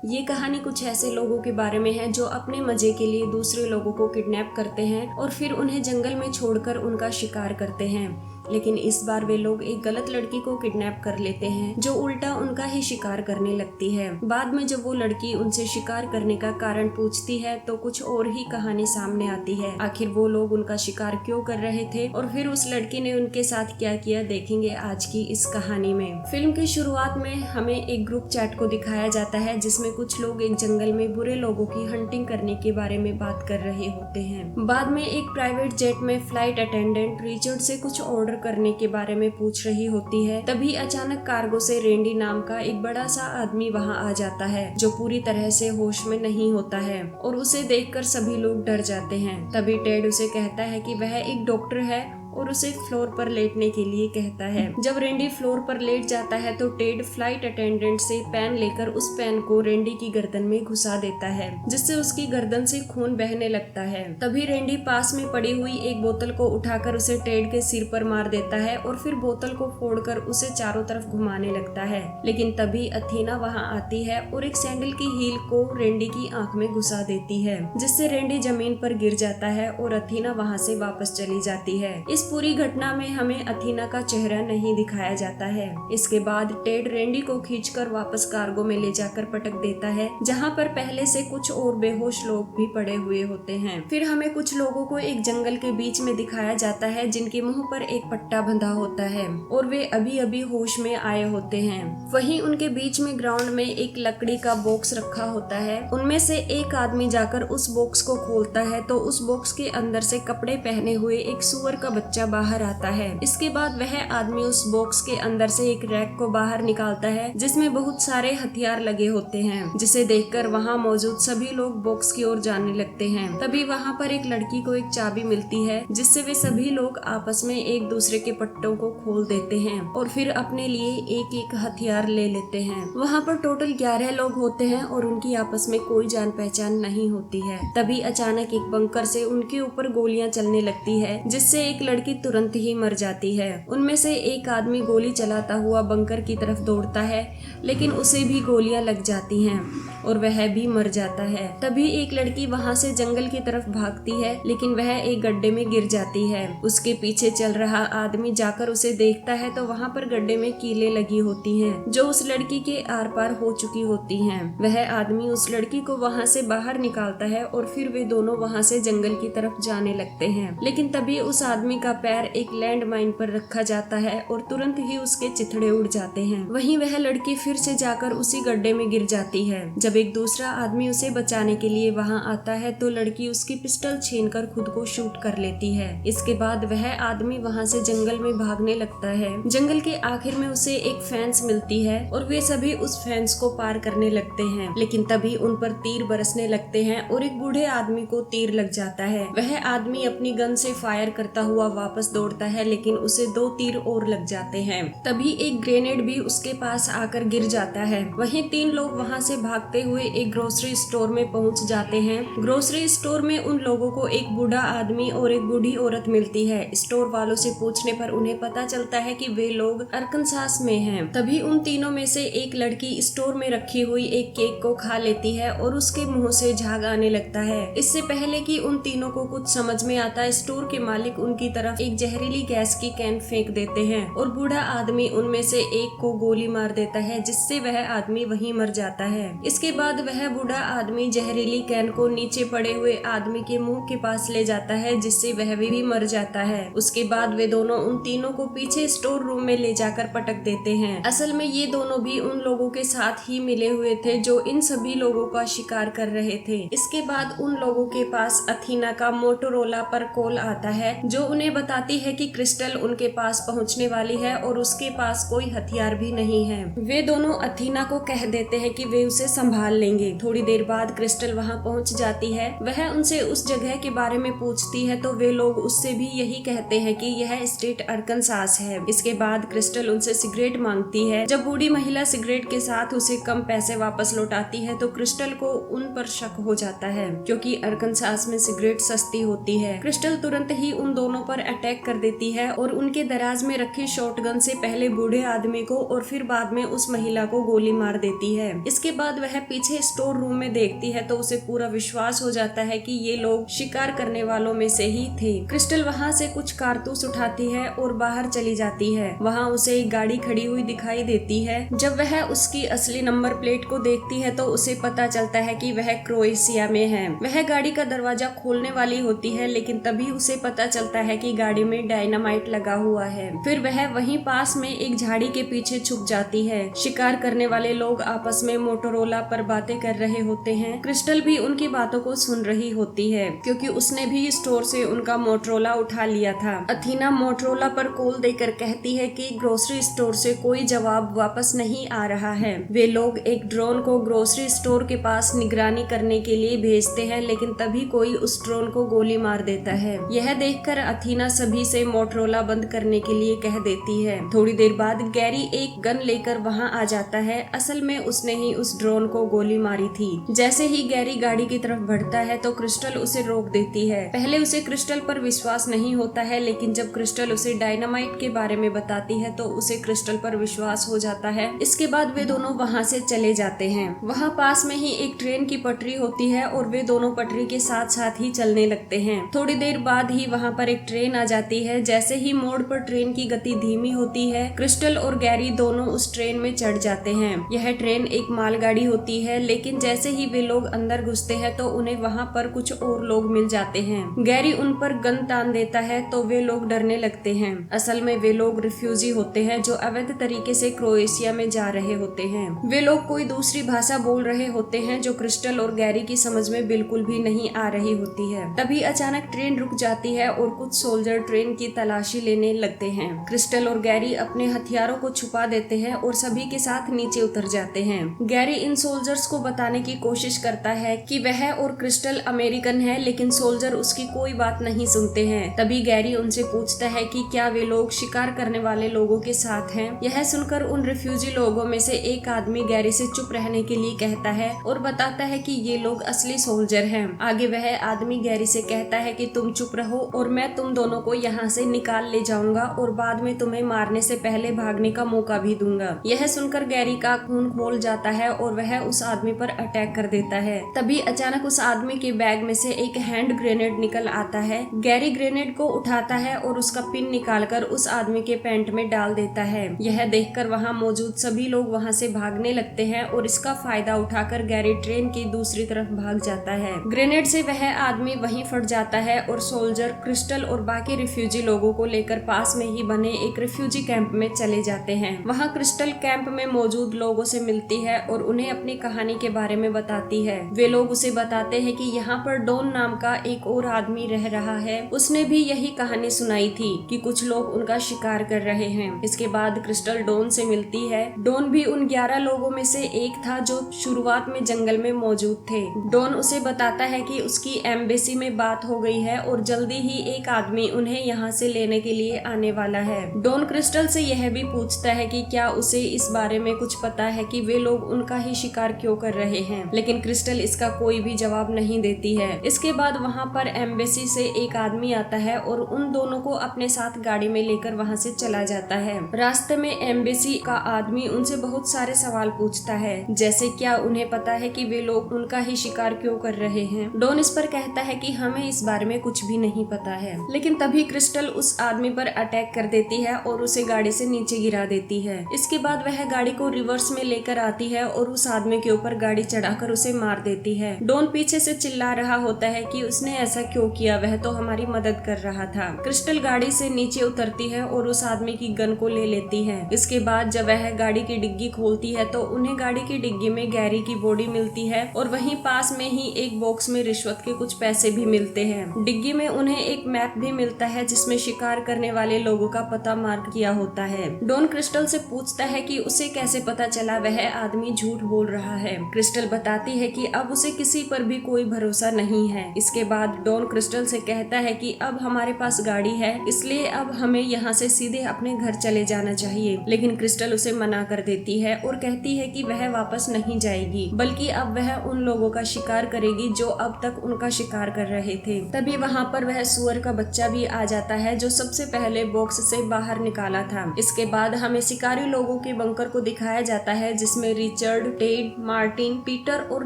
ये कहानी कुछ ऐसे लोगों के बारे में है जो अपने मजे के लिए दूसरे लोगों को किडनैप करते हैं और फिर उन्हें जंगल में छोड़कर उनका शिकार करते हैं। लेकिन इस बार वे लोग एक गलत लड़की को किडनैप कर लेते हैं जो उल्टा उनका ही शिकार करने लगती है। बाद में जब वो लड़की उनसे शिकार करने का कारण पूछती है तो कुछ और ही कहानी सामने आती है। आखिर वो लोग उनका शिकार क्यों कर रहे थे और फिर उस लड़की ने उनके साथ क्या किया, देखेंगे आज की इस कहानी में। फिल्म की शुरुआत में हमें एक ग्रुप चैट को दिखाया जाता है जिसमें कुछ लोग एक जंगल में बुरे लोगों की हंटिंग करने के बारे में बात कर रहे होते हैं। बाद में एक प्राइवेट जेट में फ्लाइट अटेंडेंट रिचर्ड से कुछ ऑर्डर करने के बारे में पूछ रही होती है। तभी अचानक कार्गो से रेंडी नाम का एक बड़ा सा आदमी वहां आ जाता है जो पूरी तरह से होश में नहीं होता है और उसे देखकर सभी लोग डर जाते हैं। तभी टेड उसे कहता है कि वह एक डॉक्टर है और उसे फ्लोर पर लेटने के लिए कहता है। जब रेंडी फ्लोर पर लेट जाता है तो टेड फ्लाइट अटेंडेंट से पेन लेकर उस पेन को रेंडी की गर्दन में घुसा देता है जिससे उसकी गर्दन से खून बहने लगता है। तभी रेंडी पास में पड़ी हुई एक बोतल को उठाकर उसे टेड के सिर पर मार देता है और फिर बोतल को फोड़कर उसे चारों तरफ घुमाने लगता है। लेकिन तभी अथीना वहां आती है और एक सैंडल की हील को रेंडी की आंख में घुसा देती है जिससे रेंडी जमीन पर गिर जाता है और अथीना वहां से वापस चली जाती है। इस पूरी घटना में हमें अथीना का चेहरा नहीं दिखाया जाता है। इसके बाद टेड रेंडी को खींचकर वापस कार्गो में ले जाकर पटक देता है जहां पर पहले से कुछ और बेहोश लोग भी पड़े हुए होते हैं। फिर हमें कुछ लोगों को एक जंगल के बीच में दिखाया जाता है जिनके मुंह पर एक पट्टा बंधा होता है और वे अभी अभी होश में आए होते हैं। वहीं उनके बीच में ग्राउंड में एक लकड़ी का बॉक्स रखा होता है। उनमें से एक आदमी जाकर उस बॉक्स को खोलता है तो उस बॉक्स के अंदर से कपड़े पहने हुए एक सूअर का बच्चा बाहर आता है। इसके बाद वह आदमी उस बॉक्स के अंदर से एक रैक को बाहर निकालता है जिसमें बहुत सारे हथियार लगे होते हैं जिसे देखकर वहां मौजूद सभी लोग बॉक्स की ओर जाने लगते हैं। तभी वहां पर एक लड़की को एक चाबी मिलती है जिससे वे सभी लोग आपस में एक दूसरे के पट्टों को खोल देते हैं और फिर अपने लिए एक एक हथियार ले लेते हैं। वहां पर टोटल 11 लोग होते हैं और उनकी आपस में कोई जान पहचान नहीं होती है। तभी अचानक एक बंकर से उनके ऊपर गोलियां चलने लगती है जिससे एक लड़की तुरंत ही मर जाती है। उनमें से एक आदमी गोली चलाता हुआ बंकर की तरफ दौड़ता है लेकिन उसे भी गोलियां लग जाती हैं और वह भी मर जाता है। तभी एक लड़की वहां से जंगल की तरफ भागती है लेकिन वह एक गड्ढे में गिर जाती है। उसके पीछे चल रहा आदमी जाकर उसे देखता है तो वहां पर गड्ढे में कीलें लगी होती हैं जो उस लड़की के आर पार हो चुकी होती हैं। वह आदमी उस लड़की को वहां से बाहर निकालता है और फिर वे दोनों वहां से जंगल की तरफ जाने लगते हैं। लेकिन तभी उस आदमी का पैर एक लैंड माइन पर रखा जाता है और तुरंत ही उसके चिथड़े उड़ जाते हैं। वहीं वह लड़की फिर से जाकर उसी गड्ढे में गिर जाती है। जब एक दूसरा आदमी उसे बचाने के लिए वहां आता है तो लड़की उसकी पिस्टल छीनकर खुद को शूट कर लेती है। इसके बाद वह आदमी वहां से जंगल में भागने लगता है। जंगल के आखिर में उसे एक फेंस मिलती है और वे सभी उस फेंस को पार करने लगते हैं। लेकिन तभी उन पर तीर बरसने लगते हैं और एक बूढ़े आदमी को तीर लग जाता है। वह आदमी अपनी गन से फायर करता हुआ वापस दौड़ता है लेकिन उसे 2 तीर और लग जाते हैं। तभी एक ग्रेनेड भी उसके पास आकर गिर जाता है। वहीं 3 लोग वहां से भागते हुए एक ग्रोसरी स्टोर में पहुंच जाते हैं। ग्रोसरी स्टोर में उन लोगों को एक बूढ़ा आदमी और एक बूढ़ी औरत मिलती है। स्टोर वालों से पूछने पर उन्हें पता चलता है कि वे लोग अरकानसास में हैं। तभी उन तीनों में से एक लड़की स्टोर में रखी हुई एक केक को खा लेती है और उसके मुंह से झाग आने लगता है। इससे पहले कि उन तीनों को कुछ समझ में आता, स्टोर के मालिक उनकी तरफ एक जहरीली गैस की कैन फेंक देते हैं और बूढ़ा आदमी उनमें से एक को गोली मार देता है जिससे वह आदमी वहीं मर जाता है। इसके बाद वह बूढ़ा आदमी जहरीली कैन को नीचे पड़े हुए आदमी के मुंह के पास ले जाता है जिससे वह भी मर जाता है। उसके बाद वे दोनों उन तीनों को पीछे स्टोर रूम में ले जाकर पटक देते हैं। असल में ये दोनों भी उन लोगों के साथ ही मिले हुए थे जो इन सभी लोगों का शिकार कर रहे थे। इसके बाद उन लोगों के पास अथीना का मोटोरोला पर कॉल आता है जो उन्हें बताती है कि क्रिस्टल उनके पास पहुंचने वाली है और उसके पास कोई हथियार भी नहीं है। वे दोनों अथीना को कह देते हैं कि वे उसे संभाल लेंगे। थोड़ी देर बाद क्रिस्टल वहां पहुंच जाती है। वह उनसे उस जगह के बारे में पूछती है तो वे लोग उससे भी यही कहते हैं कि यह स्टेट अरकानसास है। इसके बाद क्रिस्टल उनसे सिगरेट मांगती है। जब बूढ़ी महिला सिगरेट के साथ उसे कम पैसे वापस लौटाती है तो क्रिस्टल को उन पर शक हो जाता है क्योंकि अरकानसास में सिगरेट सस्ती होती है। क्रिस्टल तुरंत ही उन दोनों पर अटैक कर देती है और उनके दराज में रखे शॉटगन से पहले बूढ़े आदमी को और फिर बाद में उस महिला को गोली मार देती है। इसके बाद वह पीछे स्टोर रूम में देखती है तो उसे पूरा विश्वास हो जाता है कि ये लोग शिकार करने वालों में से ही थे। क्रिस्टल वहाँ से कुछ कारतूस उठाती है और बाहर चली जाती है। वहाँ उसे एक गाड़ी खड़ी हुई दिखाई देती है। जब वह उसकी असली नंबर प्लेट को देखती है तो उसे पता चलता है कि वह क्रोएशिया में है। वह गाड़ी का दरवाजा खोलने वाली होती है, लेकिन तभी उसे पता चलता है कि गाड़ी में डायनामाइट लगा हुआ है। फिर वह वहीं पास में एक झाड़ी के पीछे छुप जाती है। शिकार करने वाले लोग आपस में मोटोरोला पर बातें कर रहे होते हैं। क्रिस्टल भी उनकी बातों को सुन रही होती है क्योंकि उसने भी स्टोर से उनका मोटोरोला उठा लिया था। अथीना मोटोरोला पर कॉल देकर कहती है कि ग्रोसरी स्टोर से कोई जवाब वापस नहीं आ रहा है। वे लोग एक ड्रोन को ग्रोसरी स्टोर के पास निगरानी करने के लिए भेजते हैं, लेकिन तभी कोई उस ड्रोन को गोली मार देता है। यह देखकर अथीना सभी से मोटोरोला बंद करने के लिए कह देती है। थोड़ी देर बाद गैरी एक गन लेकर वहां आ जाता है। असल में उसने ही उस ड्रोन को गोली मारी थी। जैसे ही गैरी गाड़ी की तरफ बढ़ता है तो क्रिस्टल उसे रोक देती है। पहले उसे क्रिस्टल पर विश्वास नहीं होता है, लेकिन जब क्रिस्टल उसे डायनामाइट के बारे में बताती है तो उसे क्रिस्टल पर विश्वास हो जाता है। इसके बाद वे दोनों वहाँ से चले जाते हैं। वहाँ पास में ही एक ट्रेन की पटरी होती है और वे दोनों पटरी के साथ साथ ही चलने लगते हैं। थोड़ी देर बाद ही वहाँ पर एक ट्रेन आ जाती है। जैसे ही मोड़ पर ट्रेन की गति धीमी होती है, क्रिस्टल और गैरी दोनों उस ट्रेन में चढ़ जाते हैं। यह ट्रेन एक मालगाड़ी होती है, लेकिन जैसे ही वे लोग अंदर घुसते हैं तो उन्हें वहाँ पर कुछ और लोग मिल जाते हैं। गैरी उन पर गन तान देता है तो वे लोग डरने लगते हैं। असल में वे लोग रिफ्यूजी होते हैं जो अवैध तरीके से क्रोएशिया में जा रहे होते हैं। वे लोग कोई दूसरी भाषा बोल रहे होते हैं जो क्रिस्टल और गैरी की समझ में बिल्कुल भी नहीं आ रही होती है। तभी अचानक ट्रेन रुक जाती है और कुछ सोल्जर ट्रेन की तलाशी लेने लगते हैं। क्रिस्टल और गैरी अपने हथियारों को छुपा देते हैं और सभी के साथ नीचे उतर जाते हैं। गैरी इन सोल्जर्स को बताने की कोशिश करता है कि वह और क्रिस्टल अमेरिकन है, लेकिन सोल्जर उसकी कोई बात नहीं सुनते हैं। तभी गैरी उनसे पूछता है कि क्या वे लोग शिकार करने वाले लोगों के साथ हैं। यह सुनकर उन रिफ्यूजी लोगों में से एक आदमी गैरी से चुप रहने के लिए कहता है और बताता है कि ये लोग असली सोल्जर हैं। आगे वह आदमी गैरी से कहता है कि तुम चुप रहो और मैं तुम दोनों को यहाँ से निकाल ले जाऊंगा और बाद में तुम्हें मारने से पहले भागने का मौका भी दूंगा। यह सुनकर गैरी का खून खोल जाता है और वह उस आदमी पर अटैक कर देता है। तभी अचानक उस आदमी के बैग में से एक हैंड ग्रेनेड निकल आता है। गैरी ग्रेनेड को उठाता है और उसका पिन निकालकर उस आदमी के पैंट में डाल देता है। यह देखकर वहाँ मौजूद सभी लोग वहाँ से भागने लगते हैं और इसका फायदा उठाकर गैरी ट्रेन की दूसरी तरफ भाग जाता है। ग्रेनेड से वह आदमी वहीं फट जाता है और सोल्जर क्रिस्टल और बाकी रिफ्यूजी लोगों को लेकर पास में ही बने एक रिफ्यूजी कैंप में चले जाते हैं। वहाँ क्रिस्टल कैंप में मौजूद लोगों से मिलती है और उन्हें अपनी कहानी के बारे में बताती है। वे लोग उसे बताते हैं कि यहाँ पर डॉन नाम का एक और आदमी रह रहा है। उसने भी यही कहानी सुनाई थी कि कुछ लोग उनका शिकार कर रहे हैं। इसके बाद क्रिस्टल डॉन से मिलती है। डॉन भी उन 11 लोगों में से एक था जो शुरुआत में जंगल में मौजूद थे। डॉन उसे बताता है कि उसकी एम्बेसी में बात हो गई है और जल्दी ही एक आदमी उन्हें यहाँ से लेने के लिए आने वाला है। डॉन क्रिस्टल से यह भी पूछता है कि क्या उसे इस बारे में कुछ पता है कि वे लोग उनका ही शिकार क्यों कर रहे हैं, लेकिन क्रिस्टल इसका कोई भी जवाब नहीं देती है। इसके बाद वहाँ पर एम्बेसी से एक आदमी आता है और उन दोनों को अपने साथ गाड़ी में लेकर वहाँ से चला जाता है। रास्ते में एम्बेसी का आदमी उनसे बहुत सारे सवाल पूछता है, जैसे क्या उन्हें पता है कि वे लोग उनका ही शिकार क्यों कर रहे हैं। डॉन इस पर कहता है कि हमें इस बारे में कुछ भी नहीं पता है। लेकिन तभी क्रिस्टल उस आदमी पर अटैक कर देती है और उसे गाड़ी से नीचे गिरा देती है। इसके बाद वह गाड़ी को रिवर्स में लेकर आती है और उस आदमी के ऊपर गाड़ी चढ़ाकर उसे मार देती है। डॉन पीछे से चिल्ला रहा होता है कि उसने ऐसा क्यों किया, वह तो हमारी मदद कर रहा था। क्रिस्टल गाड़ी से नीचे उतरती है और उस आदमी की गन को ले लेती है। इसके बाद जब वह गाड़ी की डिग्गी खोलती है तो उन्हें गाड़ी की डिग्गी में गैरी की बॉडी मिलती है और वहीं पास में ही एक बॉक्स में रिश्वत के कुछ पैसे भी मिलते हैं। डिग्गी में उन्हें एक मैप भी मिलता है जिसमें शिकार करने वाले लोगों का पता मार्क किया होता है। डॉन क्रिस्टल से पूछता है कि उसे कैसे पता चला वह आदमी झूठ बोल रहा है। क्रिस्टल बताती है कि अब उसे किसी पर भी कोई भरोसा नहीं है। इसके बाद डॉन क्रिस्टल से कहता है कि अब हमारे पास गाड़ी है, इसलिए अब हमें यहाँ से सीधे अपने घर चले जाना चाहिए। लेकिन क्रिस्टल उसे मना कर देती है और कहती है कि वह वापस नहीं जाएगी, बल्कि अब वह उन लोगों का शिकार करेगी जो अब तक उनका शिकार कर रहे थे। तभी वहाँ पर वह सुअर का बच्चा भी भी आ जाता है जो सबसे पहले बॉक्स से बाहर निकाला था। इसके बाद हमें शिकारी लोगों के बंकर को दिखाया जाता है जिसमें रिचर्ड, टेड, मार्टिन, पीटर और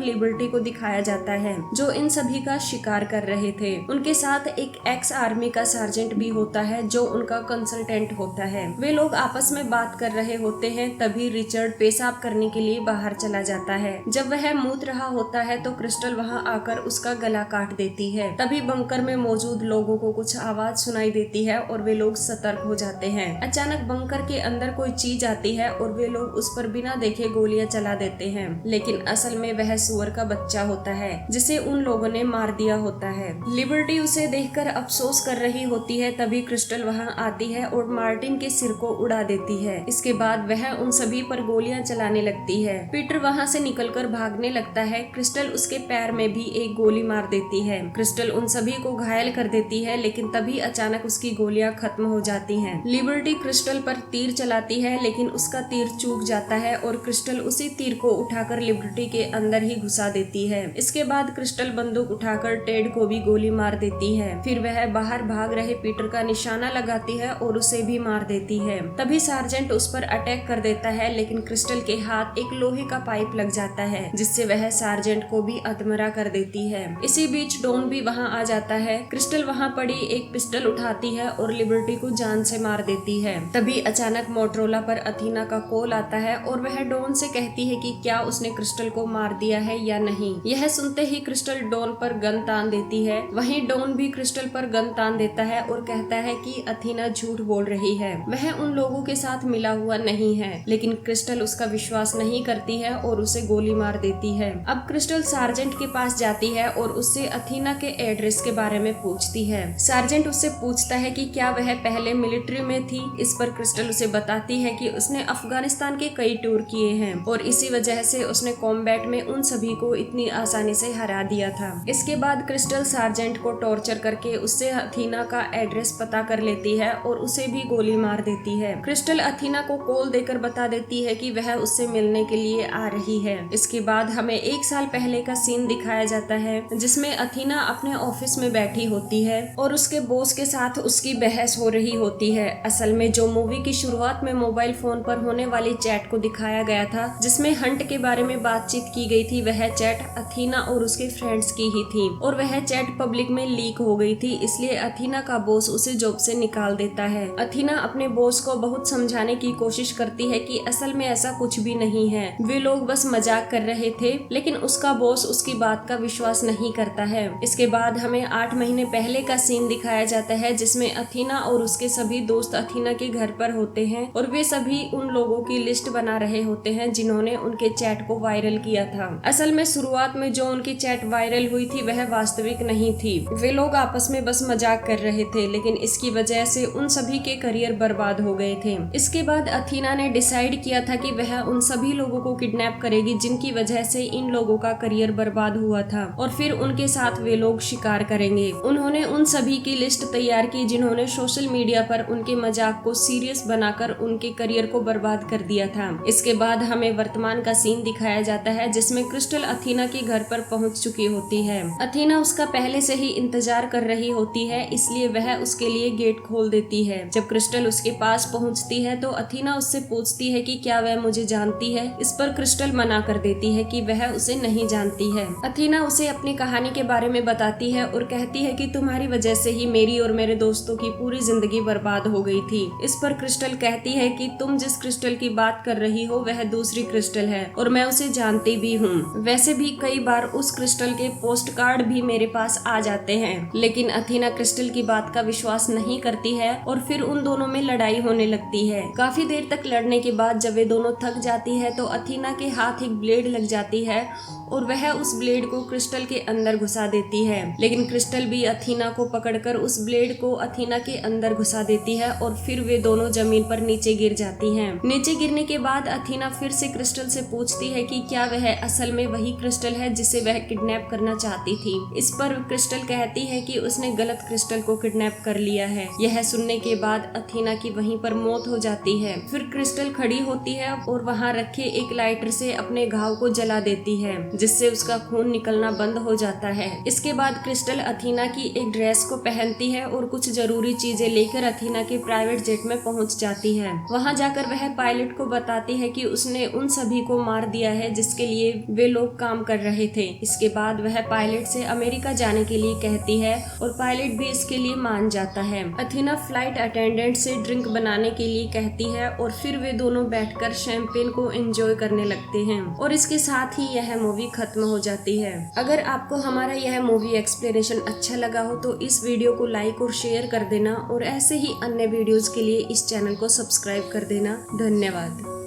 लिबर्टी को दिखाया जाता है जो इन सभी का शिकार कर रहे थे। उनके साथ एक एक्स आर्मी का सार्जेंट भी होता है जो उनका कंसल्टेंट होता है। वे लोग आपस में बात कर रहे होते हैं, तभी रिचर्ड पेशाब करने के लिए बाहर चला जाता है। जब वह मूत रहा होता है तो क्रिस्टल वहां आकर उसका गला काट देती है। तभी बंकर में मौजूद लोगों को कुछ आवाज सुनाई देती है और वे लोग सतर्क हो जाते हैं। अचानक बंकर के अंदर कोई चीज आती है और वे लोग उस पर बिना देखे गोलियां चला देते हैं, लेकिन असल में वह सुअर का बच्चा होता है जिसे उन लोगों ने मार दिया होता है। लिबर्टी उसे देखकर अफसोस कर रही होती है, तभी क्रिस्टल वहां आती है और मार्टिन के सिर को उड़ा देती है। इसके बाद वह उन सभी पर गोलियां चलाने लगती है। पीटर वहां से निकलकर भागने लगता है। क्रिस्टल उसके पैर में भी एक गोली मार देती है। क्रिस्टल उन सभी को घायल कर देती है, लेकिन तभी अचानक उसकी गोलियां खत्म हो जाती हैं। लिबर्टी क्रिस्टल पर तीर चलाती है, लेकिन उसका तीर चूक जाता है और क्रिस्टल उसी तीर को उठाकर लिबर्टी के अंदर ही घुसा देती है। इसके बाद क्रिस्टल बंदूक उठाकर टेड को भी गोली मार देती है। फिर वह बाहर भाग रहे पीटर का निशाना लगाती है और उसे भी मार देती है। तभी सार्जेंट उस पर अटैक कर देता है, लेकिन क्रिस्टल के हाथ एक लोहे का पाइप लग जाता है जिससे वह सार्जेंट को भी अधमरा कर देती है। इसी बीच डॉन भी वहां आ जाता है। क्रिस्टल वहां पड़ी एक पिस्टल उठाती है और लिबर्टी को जान से मार देती है। तभी अचानक मोटरोला पर अथीना का कॉल आता है और वह डॉन से कहती है कि क्या उसने क्रिस्टल को मार दिया है या नहीं। यह सुनते ही क्रिस्टल डॉन पर गन तान देती है। वहीं डॉन भी क्रिस्टल पर गन तान देता है और कहता है कि अथीना झूठ बोल रही है, वह उन लोगों के साथ मिला हुआ नहीं है। लेकिन क्रिस्टल उसका विश्वास नहीं करती है और उसे गोली मार देती है। अब क्रिस्टल सार्जेंट के पास जाती है और उससे अथीना के एड्रेस के बारे में पूछती है। सार्जेंट उससे पूछता है कि क्या वह पहले मिलिट्री में थी। इस पर क्रिस्टल उसे बताती है कि उसने अफगानिस्तान के कई टूर किए हैं और इसी वजह से उसने कॉम्बैट में उन सभी को इतनी आसानी से हरा दिया था। इसके बाद क्रिस्टल सार्जेंट को टॉर्चर करके उससे अथीना का एड्रेस पता कर लेती है और उसे भी गोली मार देती है। क्रिस्टल अथीना को कॉल देकर बता देती है कि वह उससे मिलने के लिए आ रही है। इसके बाद हमें 1 साल पहले का सीन दिखाया जाता है जिसमें अथीना अपने ऑफिस में बैठी होती है और उसके बॉस के साथ उसकी बहस हो रही होती है। असल में जो मूवी की शुरुआत में मोबाइल फोन पर होने वाली चैट को दिखाया गया था जिसमें हंट के बारे में बातचीत की गई थी, वह चैट अथीना और उसके फ्रेंड्स की ही थी और वह चैट पब्लिक में लीक हो गई थी, इसलिए अथीना का बॉस उसे जॉब से निकाल देता है। अथीना अपने बॉस को बहुत समझाने की कोशिश करती है कि असल में ऐसा कुछ भी नहीं है, वे लोग बस मजाक कर रहे थे, लेकिन उसका बॉस उसकी बात का विश्वास नहीं करता है। इसके बाद हमें 8 महीने पहले का सीन दिखाया जाता है जिसमें अथीना और उसके सभी दोस्त अथीना के घर पर होते हैं और वे सभी उन लोगों की लिस्ट बना रहे होते हैं जिन्होंने उनके चैट को वायरल किया था। असल में शुरुआत में जो उनकी चैट वायरल हुई थी वह वास्तविक नहीं थी, वे लोग आपस में बस मजाक कर रहे थे, लेकिन इसकी वजह से उन सभी के करियर बर्बाद हो गए थे। इसके बाद अथीना ने डिसाइड किया था कि वह उन सभी लोगों को किडनैप करेगी जिनकी वजह से इन लोगों का करियर बर्बाद हुआ था और फिर उनके साथ वे लोग शिकार करेंगे। उन्होंने उन सभी की लिस्ट तैयार की जिन्होंने सोशल मीडिया पर उनके मजाक को सीरियस बनाकर उनके करियर को बर्बाद कर दिया था। इसके बाद हमें वर्तमान का सीन दिखाया जाता है जिसमें क्रिस्टल अथीना के घर पर पहुंच चुकी होती है। अथीना उसका पहले से ही इंतजार कर रही होती है, इसलिए वह उसके लिए गेट खोल देती है। जब क्रिस्टल उसके पास पहुंचती है तो अथीना उससे पूछती है कि क्या वह मुझे जानती है। इस पर क्रिस्टल मना कर देती है कि वह उसे नहीं जानती है। अथीना उसे अपनी कहानी के बारे में बताती है और कहती है कि तुम्हारी वजह से ही मेरी और मेरे दोस्तों की पूरी जिंदगी बर्बाद हो गई थी। इस पर क्रिस्टल कहती है कि तुम जिस क्रिस्टल की बात कर रही हो वह दूसरी क्रिस्टल है और मैं उसे जानती भी हूँ। वैसे भी कई बार उस क्रिस्टल के पोस्ट कार्ड भी मेरे पास आ जाते हैं, लेकिन अथीना क्रिस्टल की बात का विश्वास नहीं करती है और फिर उन दोनों में लड़ाई होने लगती है। काफी देर तक लड़ने के बाद जब वे दोनों थक जाती है तो अथीना के हाथ एक ब्लेड लग जाती है और वह उस ब्लेड को क्रिस्टल के अंदर घुसा देती है, लेकिन क्रिस्टल भी अथीना को पकड़कर उस ब्लेड को अथीना के अंदर घुसा देती है और फिर वे दोनों जमीन पर नीचे गिर जाती हैं। नीचे गिरने के बाद अथीना फिर से क्रिस्टल से पूछती है कि क्या वह असल में वही क्रिस्टल है जिसे वह किडनैप करना चाहती थी। इस पर क्रिस्टल कहती है कि उसने गलत क्रिस्टल को किडनैप कर लिया है। यह सुनने के बाद अथीना की वहीं पर मौत हो जाती है। फिर क्रिस्टल खड़ी होती है और वहां रखे एक लाइटर से अपने घाव को जला देती है जिससे उसका खून निकलना बंद हो जाता है। इसके बाद क्रिस्टल अथीना की एक ड्रेस को पहनती लेती है और कुछ जरूरी चीजें लेकर अथीना के प्राइवेट जेट में पहुंच जाती है। वहां जाकर वह पायलट को बताती है कि उसने उन सभी को मार दिया है जिसके लिए वे लोग काम कर रहे थे। इसके बाद वह पायलट से अमेरिका जाने के लिए कहती है और पायलट भी इसके लिए मान जाता है। अथीना फ्लाइट अटेंडेंट से ड्रिंक बनाने के लिए कहती है और फिर वे दोनों बैठकर शैंपेन को एंजॉय करने लगते हैं और इसके साथ ही यह मूवी खत्म हो जाती है। अगर आपको हमारा यह मूवी एक्सप्लेनेशन अच्छा लगा हो तो इस वीडियो को लाइक और शेयर कर देना और ऐसे ही अन्य वीडियोस के लिए इस चैनल को सब्सक्राइब कर देना। धन्यवाद।